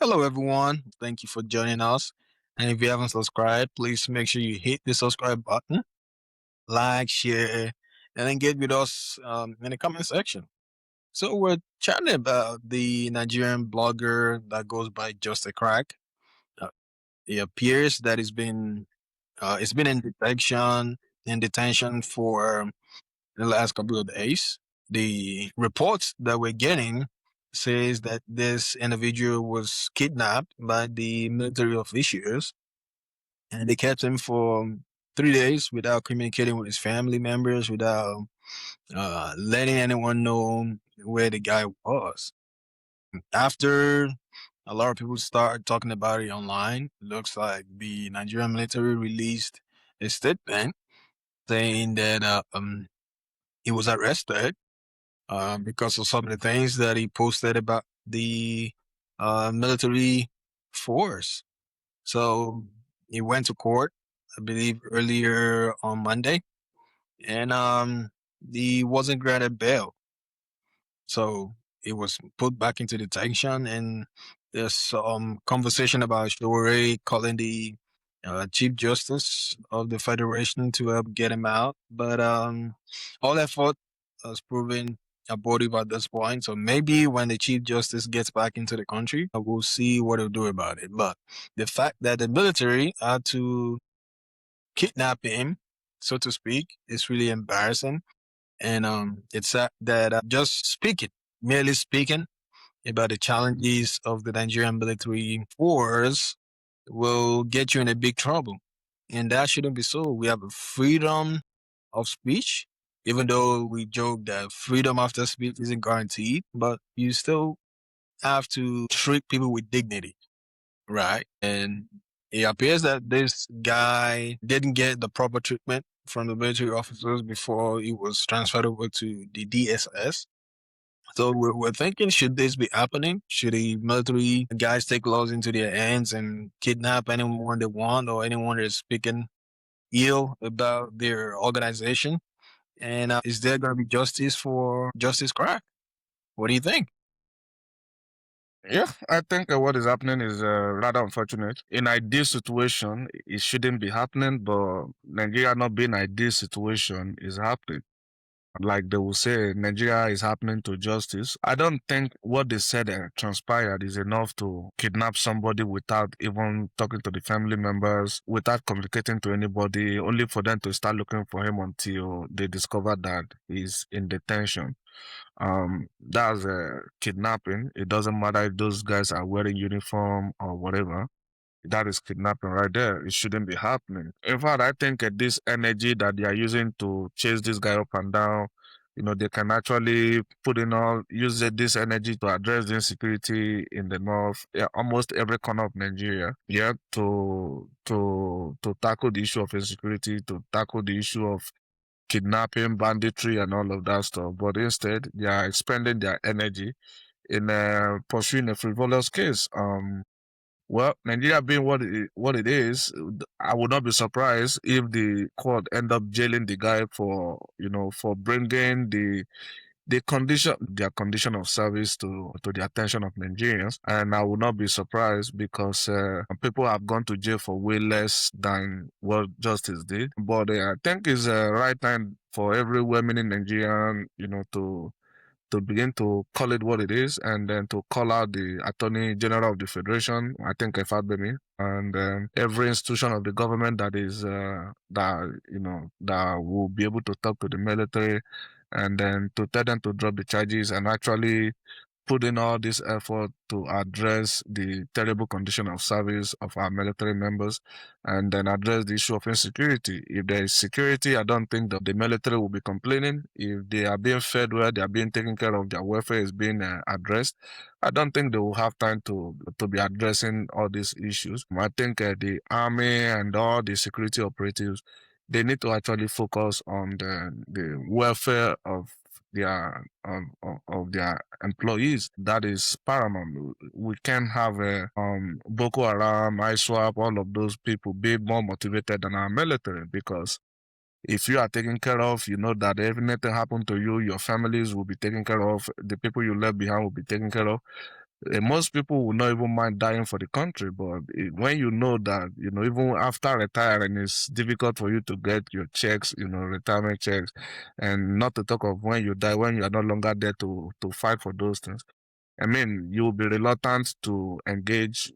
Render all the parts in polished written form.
Hello, everyone. Thank you for joining us. And if you haven't subscribed, please make sure you hit the subscribe button, like, share, and engage with us in the comment section. So we're chatting about the Nigerian blogger that goes by Just a Crack. Uh, it appears that it's been in detention for the last couple of days. The reports that we're getting says that this individual was kidnapped by the military officials and they kept him for 3 days without communicating with his family members, without letting anyone know where the guy was. After a lot of people start talking about it online, it looks like the Nigerian military released a statement saying that he was arrested because of some of the things that he posted about the military force. So he went to court, I believe, earlier on Monday, and he wasn't granted bail. So he was put back into detention, and there's some conversation about Shore calling the Chief Justice of the Federation to help get him out. But all effort has proven abortive at this point. So maybe when the Chief Justice gets back into the country, we'll see what he'll do about it. But the fact that the military had to kidnap him, so to speak, is really embarrassing. And it's sad that just speaking, merely speaking about the challenges of the Nigerian military force will get you in a big trouble. And that shouldn't be so. We have a freedom of speech, even though we joke that freedom after speech isn't guaranteed, but you still have to treat people with dignity, right? And it appears that this guy didn't get the proper treatment from the military officers before he was transferred over to the DSS. So we're thinking, should this be happening? Should the military guys take laws into their hands and kidnap anyone they want or anyone that's speaking ill about their organization? And is there going to be justice for Justice Crack? What do you think? Yeah, I think what is happening is rather unfortunate. In ideal situation, it shouldn't be happening, but Nigeria not being ideal situation is happening. Like they will say, Nigeria is happening to justice. I don't think what they said transpired is enough to kidnap somebody without even talking to the family members, without communicating to anybody, only for them to start looking for him until they discover that he's in detention. That's kidnapping. It doesn't matter if those guys are wearing uniform or whatever. That is kidnapping right there. It shouldn't be happening. In fact, I think this energy that they are using to chase this guy up and down, they can actually put in all use this energy to address the insecurity in the north, yeah, almost every corner of Nigeria. Yeah, to tackle the issue of insecurity, to tackle the issue of kidnapping, banditry, and all of that stuff. But instead, they are expending their energy in pursuing a frivolous case. Well, Nigeria being what it is, I would not be surprised if the court end up jailing the guy for bringing their condition of service to the attention of Nigerians, and I would not be surprised because people have gone to jail for way less than what justice did. But I think it's the right time for every well-meaning Nigerian, to begin to call it what it is, and then to call out the Attorney General of the Federation, I think Efabemi, and every institution of the government that will be able to talk to the military, and then to tell them to drop the charges and actually put in all this effort to address the terrible condition of service of our military members and then address the issue of insecurity. If there is security, I don't think that the military will be complaining. If they are being fed well, they are being taken care of, their welfare is being addressed, I don't think they will have time to be addressing all these issues. I think the army and all the security operatives, they need to actually focus on the welfare of their employees. That is paramount. We can have a Boko Haram, ISWAP, all of those people be more motivated than our military, because if you are taken care of, you know that if anything happen to you, your families will be taken care of, the people you left behind will be taken care of. Most people will not even mind dying for the country, but when you know that, even after retiring, it's difficult for you to get your checks, retirement checks, and not to talk of when you die, when you are no longer there to fight for those things. I mean, you will be reluctant to engage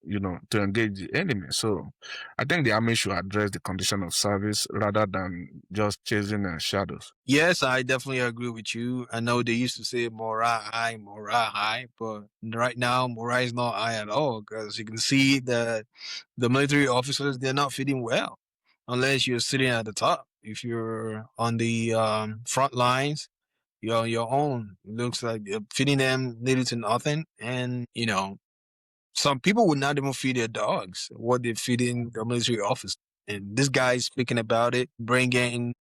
the enemy. So I think the army should address the condition of service rather than just chasing shadows. Yes, I definitely agree with you. I know they used to say morale high, but right now morale is not high at all because you can see that the military officers, they're not feeling well unless you're sitting at the top. If you're on the front lines, you're on your own. It looks like you're feeding them little to nothing. And, some people would not even feed their dogs what they're feeding the military officers. And this guy is speaking about it, bringing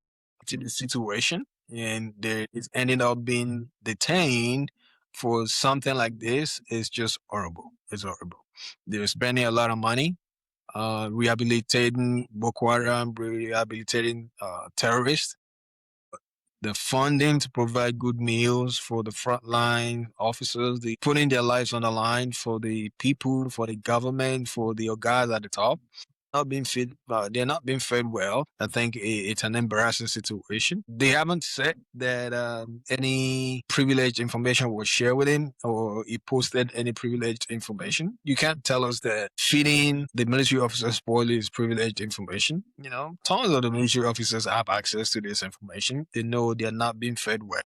to the situation, and there is ending up being detained for something like this is just horrible. It's horrible. They're spending a lot of money rehabilitating Boko Haram, rehabilitating terrorists, the funding to provide good meals for the frontline officers, the putting their lives on the line for the people, for the government, for the guys at the top. Not being fed, they're not being fed well. I think it's an embarrassing situation. They haven't said that any privileged information was shared with him or he posted any privileged information. You can't tell us that feeding the military officers spoil is privileged information. Tons of the military officers have access to this information. They know they're not being fed well.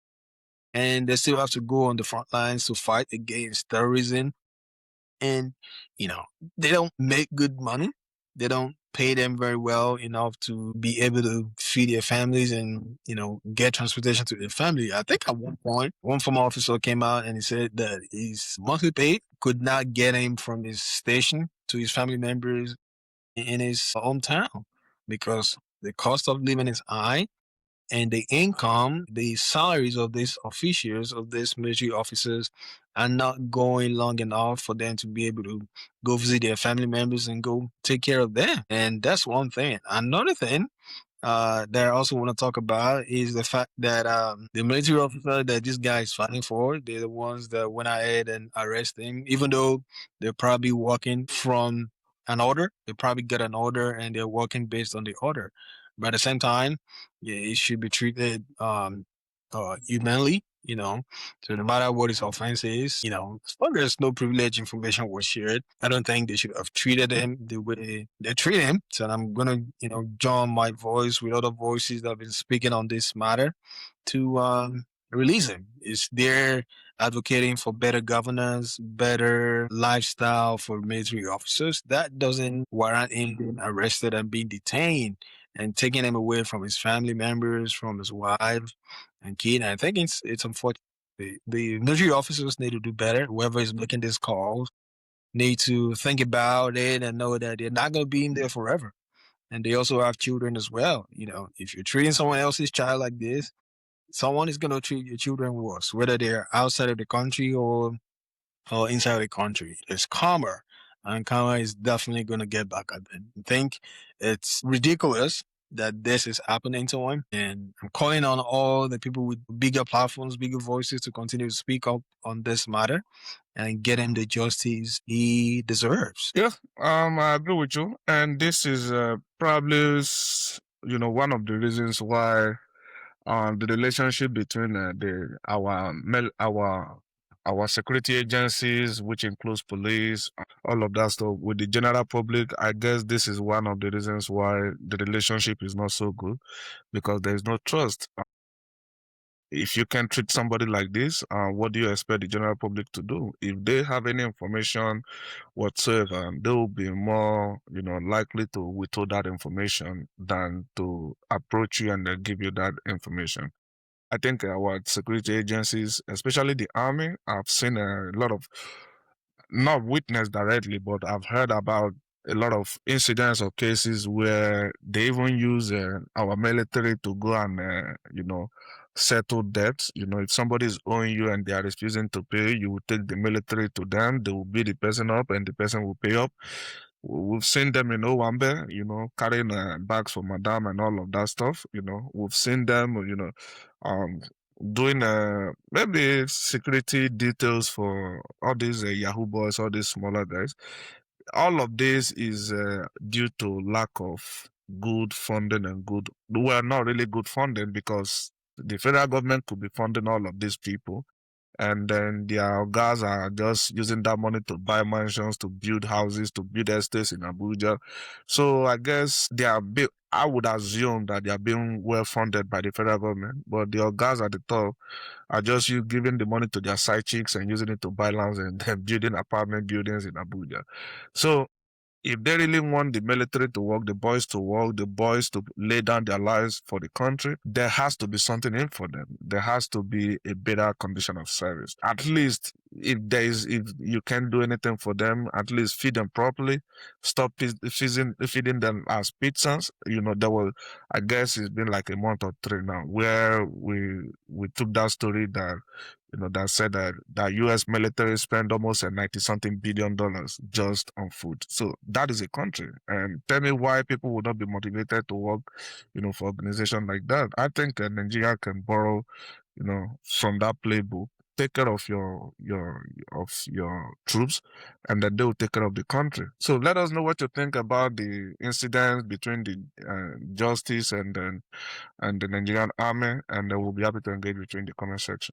And they still have to go on the front lines to fight against terrorism, and you know they don't make good money. They don't pay them very well enough to be able to feed their families and get transportation to their family. I think at one point one former officer came out and he said that his monthly pay could not get him from his station to his family members in his hometown because the cost of living is high, and the income, the salaries of these officials, of these military officers, are not going long enough for them to be able to go visit their family members and go take care of them. And that's one thing. Another thing that I also want to talk about is the fact that the military officer that this guy is fighting for, they're the ones that went ahead and arrest him, even though they're probably working from an order. They probably get an order and they're working based on the order. But at the same time, yeah, it should be treated humanly. So no matter what his offense is, as long as no privileged information was shared, I don't think they should have treated him the way they treat him. So I'm gonna, join my voice with other voices that have been speaking on this matter to release him. Is there advocating for better governance, better lifestyle for military officers? That doesn't warrant him being arrested and being detained and taking him away from his family members, from his wife and kid. And I think it's unfortunate. The military officers need to do better. Whoever is making these calls need to think about it and know that they're not going to be in there forever. And they also have children as well. If you're treating someone else's child like this, someone is going to treat your children worse, whether they're outside of the country or inside the country. It's karma, and karma is definitely going to get back at them. I think it's ridiculous that this is happening to him, and I'm calling on all the people with bigger platforms, bigger voices to continue to speak up on this matter and get him the justice he deserves. Yeah, I agree with you, and this is probably one of the reasons why the relationship between our security agencies, which includes police, all of that stuff, with the general public. I guess this is one of the reasons why the relationship is not so good, because there is no trust. If you can treat somebody like this, what do you expect the general public to do? If they have any information whatsoever, they will be more, likely to withhold that information than to approach you and give you that information. I think our security agencies, especially the army, I've seen a lot of, not witnessed directly, but I've heard about a lot of incidents or cases where they even use our military to go and, settle debts. If somebody is owing you and they are refusing to pay, you will take the military to them. They will beat the person up and the person will pay up. We've seen them in Owambe, carrying bags for madam and all of that stuff. We've seen them, um, doing maybe security details for all these Yahoo boys, all these smaller guys. All of this is due to lack of good funding and well, not really good funding, because the federal government could be funding all of these people, and then their guys are just using that money to buy mansions, to build houses, to build estates in Abuja. So I guess I would assume that they are being well funded by the federal government, but the guys at the top are just you giving the money to their side chicks and using it to buy lands and then building apartment buildings in Abuja. So if they really want the military to work, the boys to lay down their lives for the country, there has to be something in for them. There has to be a better condition of service. At least if you can't do anything for them, at least feed them properly. Stop feeding them as pizzas. There was, I guess it's been like a month or three now, where we took that story that said that U.S. military spent almost a 90 something billion dollars just on food. So that is a country. And tell me why people would not be motivated to work, for organization like that. I think Nigeria can borrow, from that playbook, take care of your troops, and then they will take care of the country. So let us know what you think about the incidents between the justice and the Nigerian army, and we'll be happy to engage with you in the comment section.